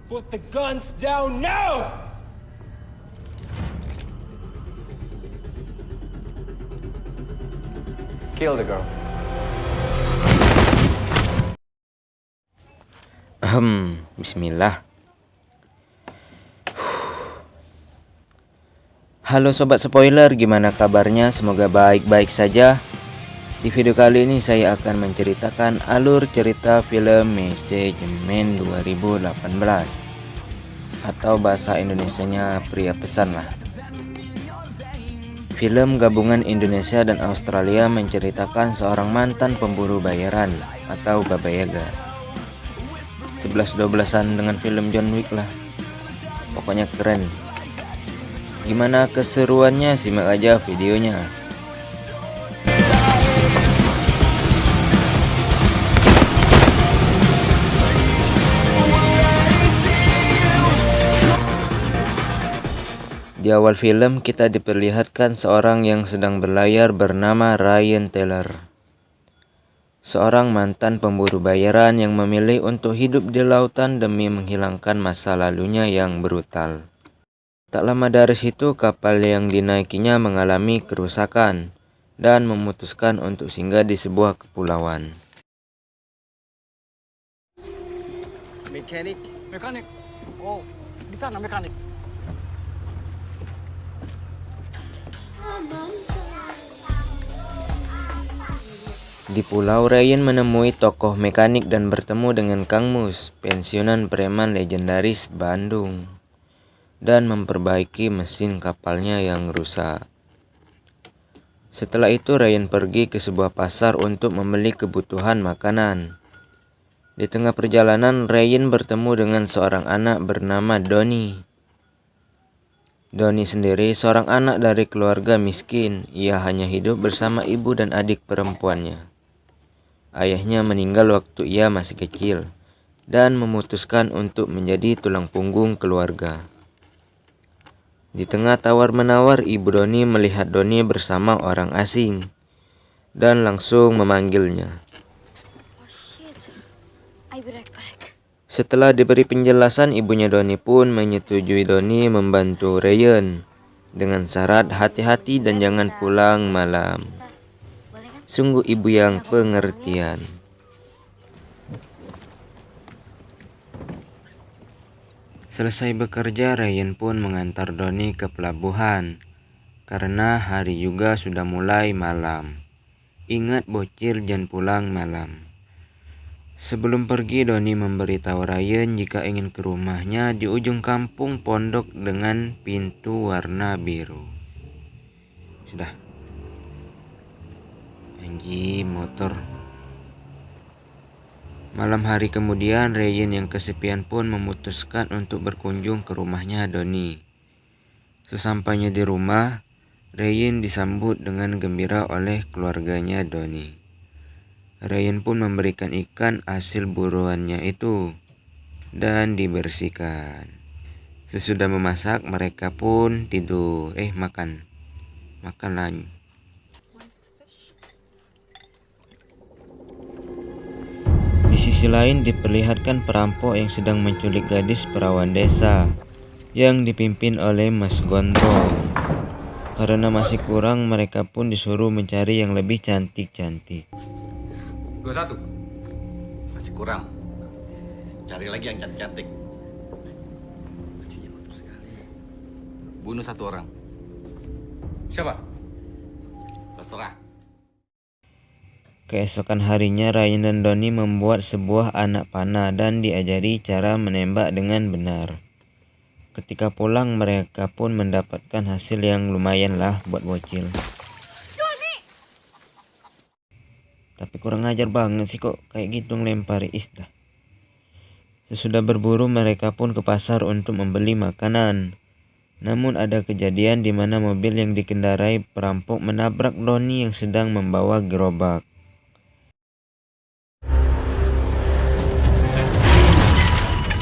Put the guns down now! Kill the girl. Bismillah. Halo sobat spoiler, gimana kabarnya? Semoga baik-baik saja. Di video kali ini saya akan menceritakan alur cerita film Manajemen 2018 atau bahasa Indonesianya Pria Pesan lah. Film gabungan Indonesia dan Australia menceritakan seorang mantan pemburu bayaran atau Baba Yaga. 11-12an dengan film John Wick lah. Pokoknya keren. Gimana keseruannya? Simak aja videonya. Di awal film kita diperlihatkan seorang yang sedang berlayar bernama Ryan Taylor. Seorang mantan pemburu bayaran yang memilih untuk hidup di lautan demi menghilangkan masa lalunya yang brutal. Tak lama dari situ kapal yang dinaikinya mengalami kerusakan dan memutuskan untuk singgah di sebuah kepulauan. Mekanik. Oh, di sana mekanik. Di pulau, Ryan menemui tokoh mekanik dan bertemu dengan Kang Mus, pensiunan preman legendaris Bandung, dan memperbaiki mesin kapalnya yang rusak. Setelah itu Ryan pergi ke sebuah pasar untuk membeli kebutuhan makanan. Di tengah perjalanan, Ryan bertemu dengan seorang anak bernama Donnie. Donnie sendiri seorang anak dari keluarga miskin. Ia hanya hidup bersama ibu dan adik perempuannya. Ayahnya meninggal waktu ia masih kecil dan memutuskan untuk menjadi tulang punggung keluarga. Di tengah tawar-menawar, ibu Donnie melihat Donnie bersama orang asing dan langsung memanggilnya. Setelah diberi penjelasan, ibunya Donnie pun menyetujui Donnie membantu Ryan dengan syarat hati-hati dan jangan pulang malam. Sungguh ibu yang pengertian. Selesai bekerja, Ryan pun mengantar Donnie ke pelabuhan karena hari juga sudah mulai malam. Ingat bocil, jangan pulang malam. Sebelum pergi, Donnie memberitahu Ryan jika ingin ke rumahnya di ujung kampung pondok dengan pintu warna biru. Sudah. Anjing motor. Malam hari kemudian, Ryan yang kesepian pun memutuskan untuk berkunjung ke rumahnya Donnie. Sesampainya di rumah, Ryan disambut dengan gembira oleh keluarganya Donnie. Ryan pun memberikan ikan hasil buruannya itu dan dibersihkan. Sesudah memasak, mereka pun tidur. Makan lagi. Di sisi lain diperlihatkan perampok yang sedang menculik gadis perawan desa yang dipimpin oleh Mas Gondrong. Karena masih kurang, mereka pun disuruh mencari yang lebih cantik-cantik. 21. Masih kurang. Cari lagi yang cantik-cantik. Bajunya kotor sekali. Bunuh satu orang. Siapa? Terserah. Keesokan harinya, Ryan dan Donnie membuat sebuah anak panah dan diajari cara menembak dengan benar. Ketika pulang, mereka pun mendapatkan hasil yang lumayan lah buat bocil. Tapi kurang ajar banget sih kok kayak gitu ngelempari dah. Sesudah berburu, mereka pun ke pasar untuk membeli makanan. Namun ada kejadian di mana mobil yang dikendarai perampok menabrak Donnie yang sedang membawa gerobak.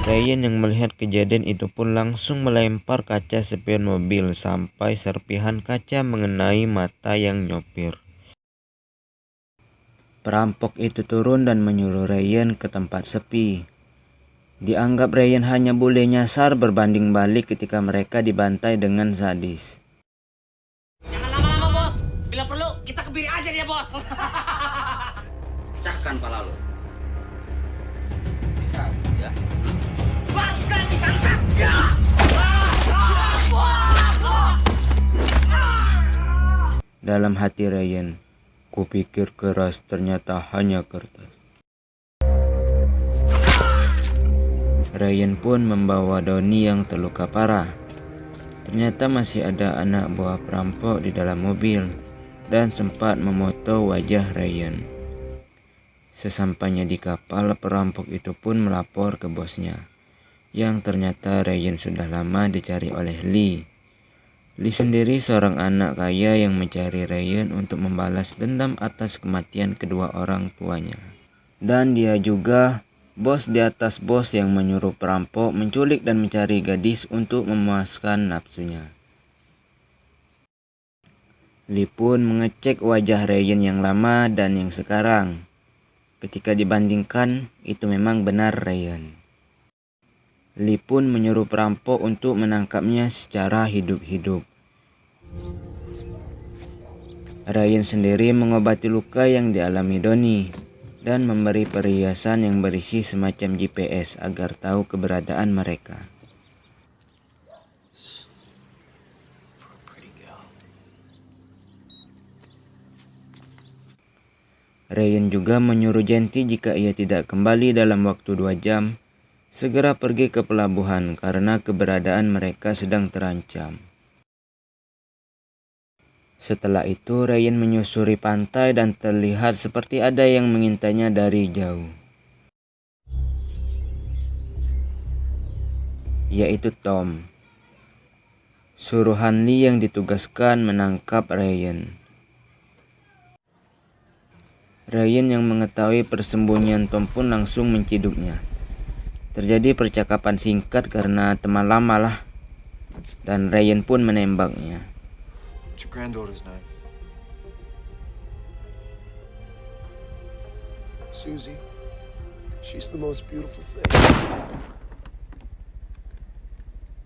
Ryan yang melihat kejadian itu pun langsung melempar kaca spion mobil sampai serpihan kaca mengenai mata yang nyopir. Perampok itu turun dan menyuruh Ryan ke tempat sepi. Dianggap Ryan hanya boleh nyasar berbanding balik ketika mereka dibantai dengan sadis. Jangan lama-lama, bos. Bila perlu, kita kebiri aja dia, bos. Pecahkan pala lo. Ya. Baskan ditangkap. Ya. Dalam hati Ryan, kupikir keras ternyata hanya kertas. Ryan pun membawa Donnie yang terluka parah. Ternyata masih ada anak buah perampok di dalam mobil dan sempat memoto wajah Ryan. Sesampainya di kapal, perampok itu pun melapor ke bosnya, yang ternyata Ryan sudah lama dicari oleh Lee. Lee sendiri seorang anak kaya yang mencari Ryan untuk membalas dendam atas kematian kedua orang tuanya. Dan dia juga bos di atas bos yang menyuruh perampok menculik dan mencari gadis untuk memuaskan nafsunya. Lee pun mengecek wajah Ryan yang lama dan yang sekarang. Ketika dibandingkan, itu memang benar Ryan. Lee pun menyuruh perampok untuk menangkapnya secara hidup-hidup. Ryan sendiri mengobati luka yang dialami Donnie dan memberi perhiasan yang berisi semacam GPS agar tahu keberadaan mereka. Ryan juga menyuruh Genty jika ia tidak kembali dalam waktu 2 jam, segera pergi ke pelabuhan karena keberadaan mereka sedang terancam. Setelah itu Ryan menyusuri pantai dan terlihat seperti ada yang mengintainya dari jauh. Yaitu Tom. Suruhan Lee yang ditugaskan menangkap Ryan. Ryan yang mengetahui persembunyian Tom pun langsung menciduknya. Terjadi percakapan singkat karena teman lama lah, dan Ryan pun menembaknya. What's your granddaughter's name? Susie. She's the most beautiful thing.